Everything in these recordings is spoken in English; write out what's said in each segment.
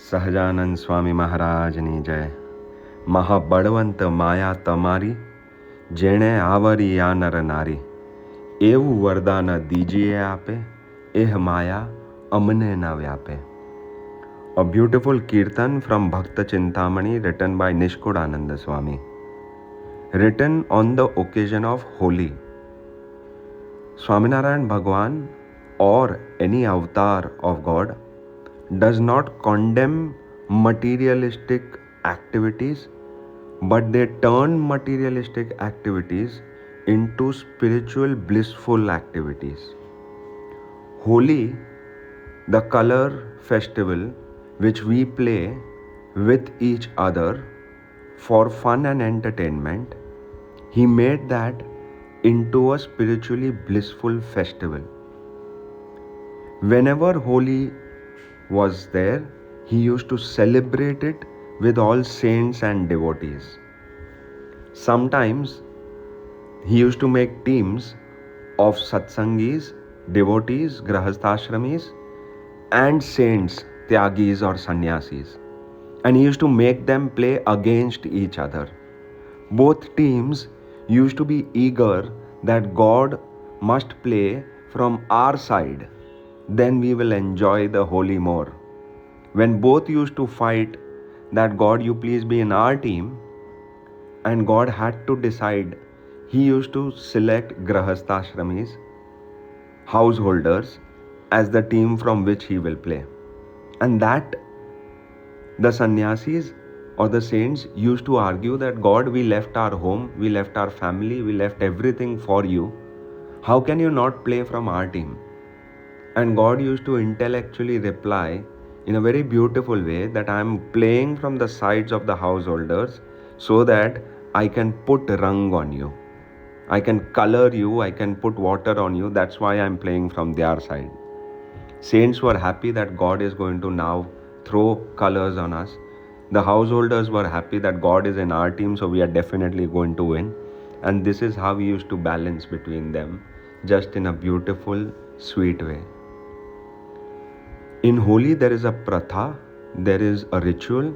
સહજાનંદ સ્વામી મહારાજની જય. મહાબળવંત માયા તમારી, જેણે આવરી આ નર નારી, એવું વરદાન દીજીએ આપે, એહ માયા અમને ન વ્યાપે. A beautiful kirtan from Bhakta Chintamani written by Nishkudananda Swami. Written on the occasion of Holi. Swaminarayan Bhagwan or any avatar of God does not condemn materialistic activities, but they turn materialistic activities into spiritual blissful activities. Holi, the color festival which we play with each other for fun and entertainment, he made that into a spiritually blissful festival. Whenever Holi was there, he used to celebrate it with all saints and devotees. Sometimes he used to make teams of satsangis, devotees, grahasthashramis, and saints, tyagis or sannyasis, and he used to make them play against each other. Both teams used to be eager that God must play from our side, then we will enjoy the Holi more. When both used to fight that God, you please be in our team, and God had to decide, he used to select grahasthashramis, householders, as the team from which he will play. And that the sannyasis or the saints used to argue that God, we left our home, we left our family, we left everything for you. How can you not play from our team? And God used to intellectually reply in a very beautiful way that I am playing from the sides of the householders so that I can put rang on you. I can color you, I can put water on you. That's why I am playing from their side. Saints were happy that God is going to now throw colors on us. The householders were happy that God is in our team, so we are definitely going to win. And this is how we used to balance between them, just in a beautiful, sweet way. In Holi, there is a pratha, there is a ritual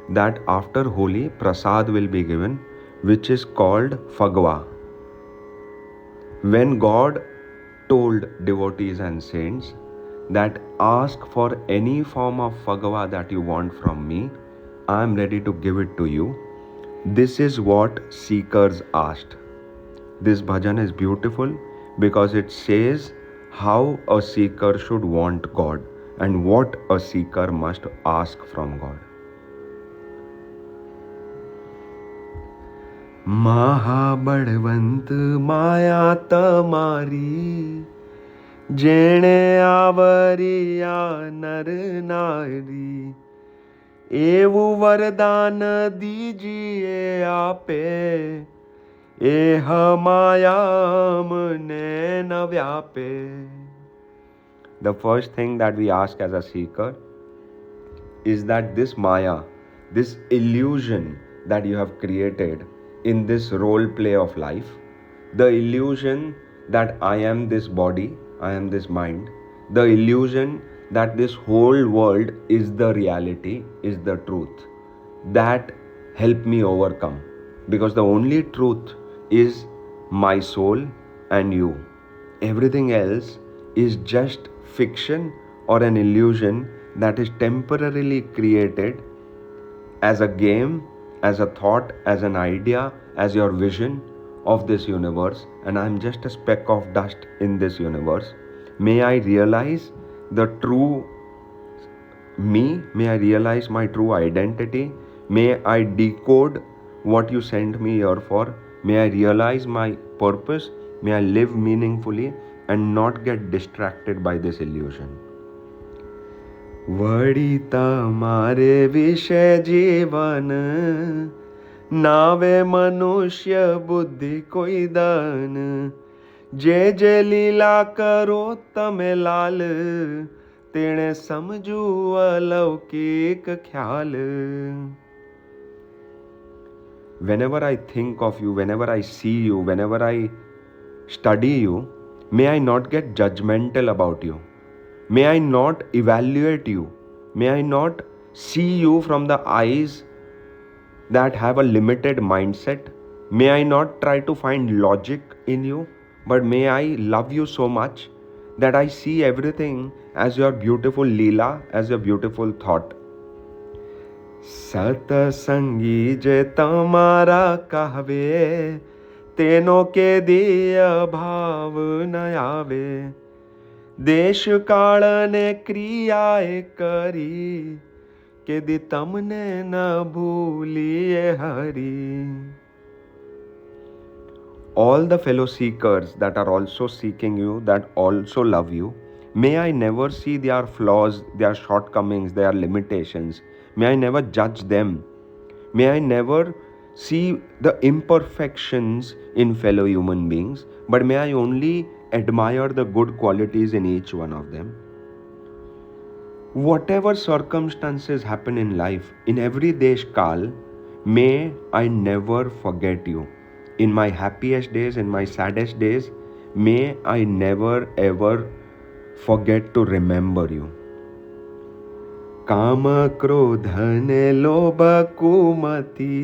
that after Holi, prasad will be given, which is called Phagwa. When God told devotees and saints that ask for any form of Phagwa that you want from me, I am ready to give it to you. This is what seekers asked. This bhajan is beautiful because it says how a seeker should want God and what a seeker must ask from God. મહાબળવંત માયા તમારી, જેણે આવરિયા નર નારી, એવું વરદાન દીજીએ આપે, એહ માયા મને ન વ્યાપે. The first thing that we ask as a seeker is that this maya, this illusion that you have created in this role play of life, the illusion that I am this body, I am this mind, the illusion that this whole world is the reality, is the truth, that help me overcome. Because the only truth is my soul and you. Everything else is just fiction or an illusion that is temporarily created as a game, as a thought, as an idea, as your vision of this universe, and I am just a speck of dust in this universe. May I realize the true me, may I realize my true identity, may I decode what you sent me here for, may I realize my purpose, may I live meaningfully and not get distracted by this illusion. વળી તમારે વિશે જીવન નાવે મનુષ્ય બુદ્ધિ કોઈ દાન, જે લીલા કરો તમે લાલ, તેણે સમજુ અલૌકિક ખ્યાલ. Whenever I think of you, whenever I see you, whenever I study you, may I not get judgmental about you. May I not evaluate you. May I not see you from the eyes that have a limited mindset. May I not try to find logic in you, but may I love you so much that I see everything as your beautiful Leela, as your beautiful thought. સતસંગી જે તમારા કહવે તેનો કેદીય ભાવ ન આવે દેશ કાળ ને ક્રિયાએ કરી કેદી તમને ન ભૂલીએ હરી. All the fellow seekers that are also seeking you, that also love you, may I never see their flaws, their shortcomings, their limitations. May I never judge them. May I never see the imperfections in fellow human beings, but may I only admire the good qualities in each one of them. Whatever circumstances happen in life, in every desh kal, may I never forget you. In my happiest days, in my saddest days, may I never ever forget to remember you. काम क्रोध ने लोभ कुमति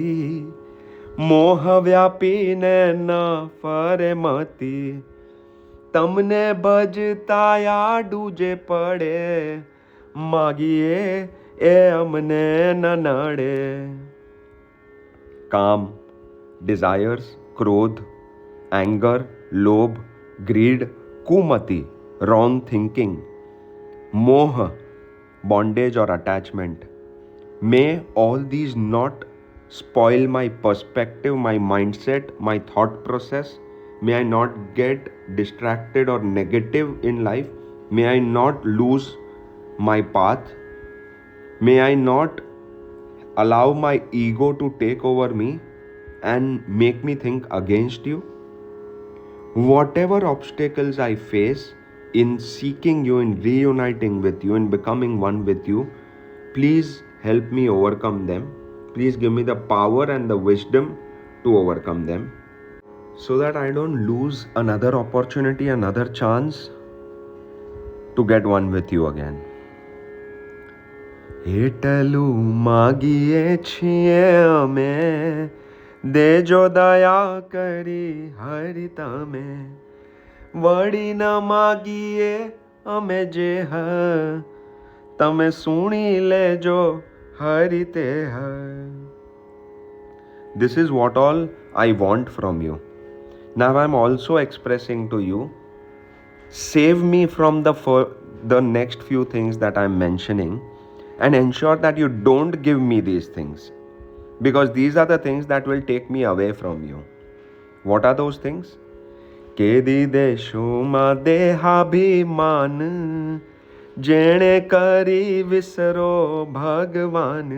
मोह व्यापी ने न फरे मती तमने भजता आडू जे पड़े मागिए ए अमने न नड़े. काम, desires, क्रोध, anger, lobh, greed, kumati, wrong thinking, moha, bondage or attachment. May all these not spoil my perspective, my mindset, my thought process. May I not get distracted or negative in life. May I not lose my path. May I not allow my ego to take over me and make me think against you. Whatever obstacles I face in seeking you, in reuniting with you, in becoming one with you, please help me overcome them. Please give me the power and the wisdom to overcome them, so that I don't lose another opportunity, another chance to get one with you again. એટલું માગીએ છીએ અમે દેજો દયા કરી હરિ તમે વળી ન માગીએ અમે જે તમે સુણી લેજો હરિ તે This is what all I want from you. Now I am also expressing to you, save me from the next few things that I am mentioning and ensure that you don't give me these things, because these are the things that will take me away from you. What are those things? કેદી દેશોમાં દેહાભિમાન જેણે કરી વિસરો ભગવાન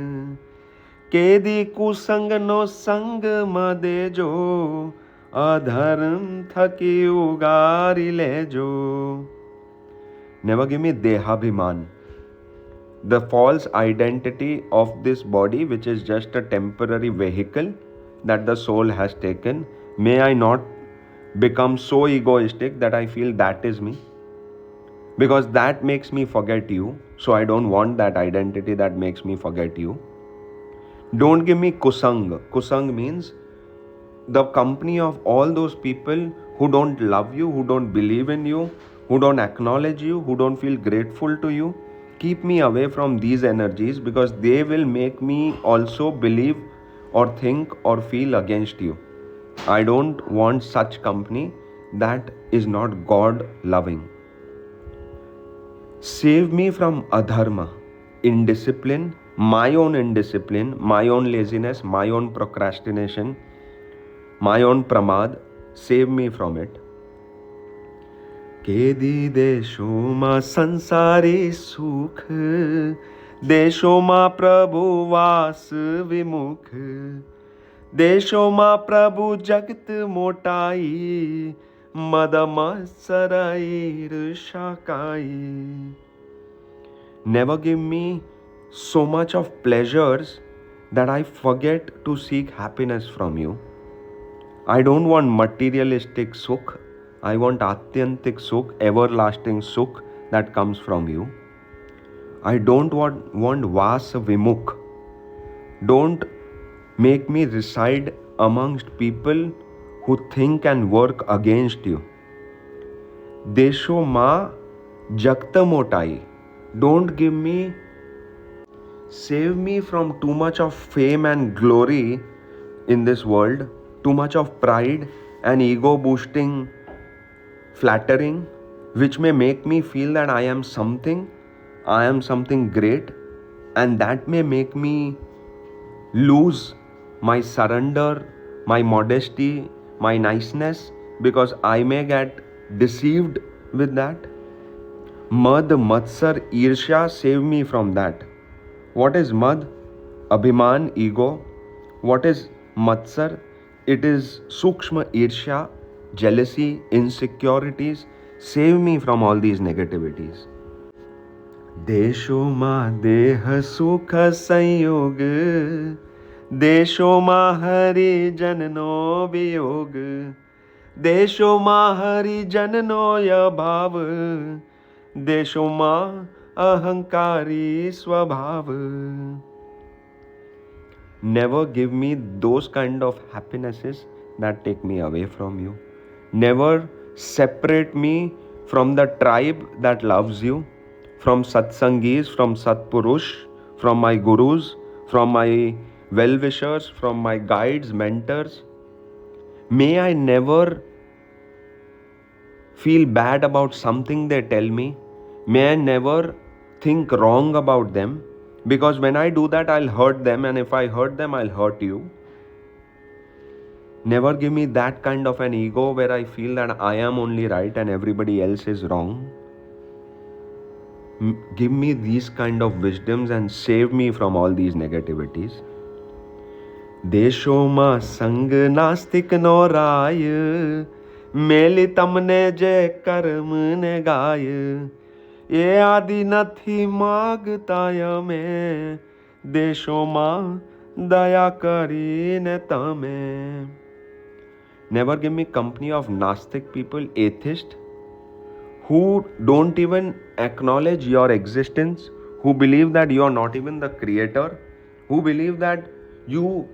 કેદી કુસંગનો સંગમાં દેજો અધર્મ થકી ઉગારી લેજો. Never give me dehabhiman, the false identity of this body, which is just a temporary vehicle that the soul has taken. May I not become so egoistic that I feel that is me, because that makes me forget you. So I don't want that identity that makes me forget you. Don't give me kusang. Kusang means the company of all those people who don't love you, who don't believe in you, who don't acknowledge you, who don't feel grateful to you. Keep me away from these energies, because they will make me also believe or think or feel against you. I don't want such company that is not God loving. Save me from adharma, indiscipline, my own indiscipline, my own laziness, my own procrastination, my own pramad. Save me from it. કેદી દેશોમાં સંસારી સુખ દેશોમાં પ્રભુ વાસ વિમુખ દેશોમાં પ્રભુ જગત મોટાઈ મદ મત્સરાઈ ઈર્ષાકાઈ. Never give me so much of pleasures that I forget to seek happiness from you. I don't want materialistic sukh. I want atyantik sukh, everlasting sukh that comes from you. I don't want Vasa Vimukh. Don't make me reside amongst people who think and work against you. Desho Ma Jakta Motai. Don't give me, save me from too much of fame and glory in this world, too much of pride and ego boosting flattering, which may make me feel that I am something great, and that may make me lose my surrender, my modesty, my niceness, because I may get deceived with that. Mad, Matsar, Irsha, save me from that. What is Mad? Abhiman, ego. What is Matsar? It is Sukshma Irsha, jealousy, insecurities. Save me from all these negativities. देशो मा देह सुख संयोग, देशो मा हरि जननो वियोग, देशो मा हरि जननो भाव, देशो मा अहंकारी स्वभाव. Never give me those kind of happinesses that take me away from you. Never separate me from the tribe that loves you, from satsangis, from satpurush, from my gurus, from my well-wishers, from my guides, mentors. May I never feel bad about something they tell me. May I never think wrong about them, because when I do that, I'll hurt them, and if I hurt them, I'll hurt you. Never give me that kind of an ego where I feel that I am only right and everybody else is wrong. Give me these kind of wisdoms and save me from all these negativities. देशो मा संग नास्तिक no राय, मेली तमने जे कर्म ने गाय, ये आदि नथी मागता में, देशो मा दया करी ने तमे. Never give me company of Nastic people, atheists, who don't even acknowledge your existence, who believe that you are not even the creator, who believe that you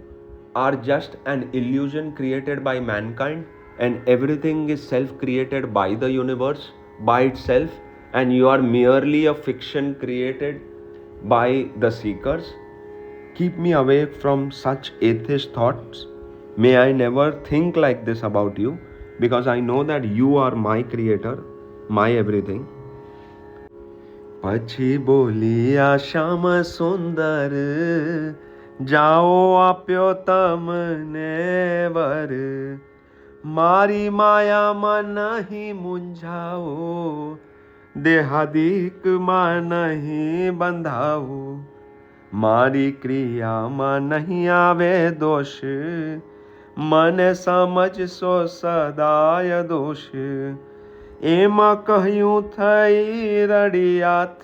are just an illusion created by mankind and everything is self-created by the universe, by itself, and you are merely a fiction created by the seekers. Keep me away from such atheist thoughts. May I never think like this about you, because I know that you are my creator, my everything. Pachi boliya Sham Sundar, जाओ आप्यो तमने वर, मारी माया मन नहीं मुंझाओ, देहादिक मन नहीं बंधाओ, मारी क्रिया मन नहीं आवे दोष, मन समझ सो सदाय दोष, एमा कहूँ थई रड़ियात,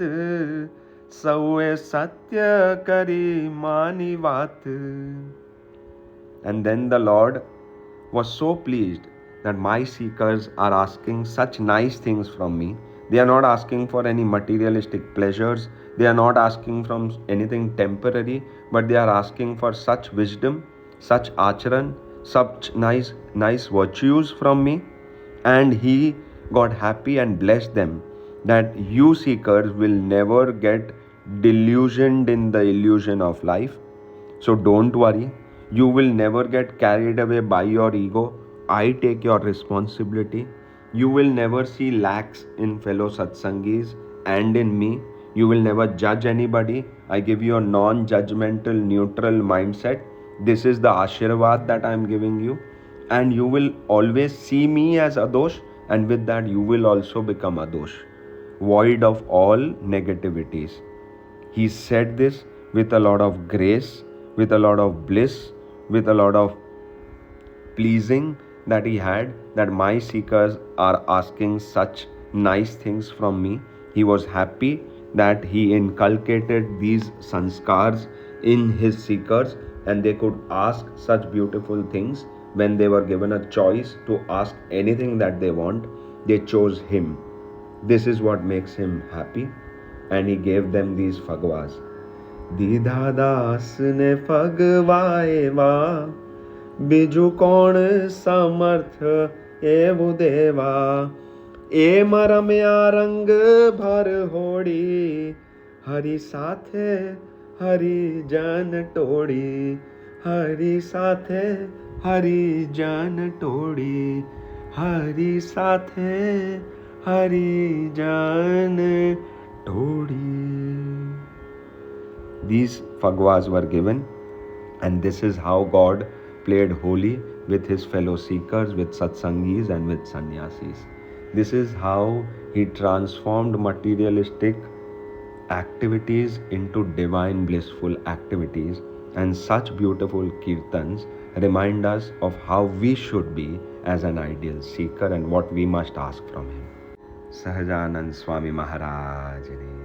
सौए सत्य करी मानी बात. And then the Lord was so pleased that my seekers are asking such nice things from me. They are not asking for any materialistic pleasures. They are not asking from anything temporary, but they are asking for such wisdom, such acharan, such nice virtues from me. And He got happy and blessed them that you seekers will never get delusioned in the illusion of life. So don't worry, you will never get carried away by your ego. I take your responsibility. You will never see lacks in fellow satsangis and in me. You will never judge anybody. I give you a non-judgmental, neutral mindset. This is the Ashirvad that I am giving you. And you will always see me as Adosh, and with that you will also become Adosh, void of all negativities. He said this with a lot of grace, with a lot of bliss, with a lot of pleasing that he had, that my seekers are asking such nice things from me. He was happy that he inculcated these sanskars in his seekers, and they could ask such beautiful things. When they were given a choice to ask anything that they want, they chose him. This is what makes him happy. and he gave them these fagwas. દીધા દાસને ફગવાએવા, બીજું કોણ સમર્થ એવું દેવા. એમ રમ્યા રંગ ભર હોડી, હરી સાથે હરિજન ટોળી, હરી સાથે હરિજન ટોળી, હરી સાથે હરિજન ટોળી. These fagwas were given, and this is how God played holy with his fellow seekers, with satsangis and with sannyasis. This is how he transformed materialistic activities into divine blissful activities, and such beautiful kirtans remind us of how we should be as an ideal seeker and what we must ask from him. Sahajanand Swami Maharaj Ji.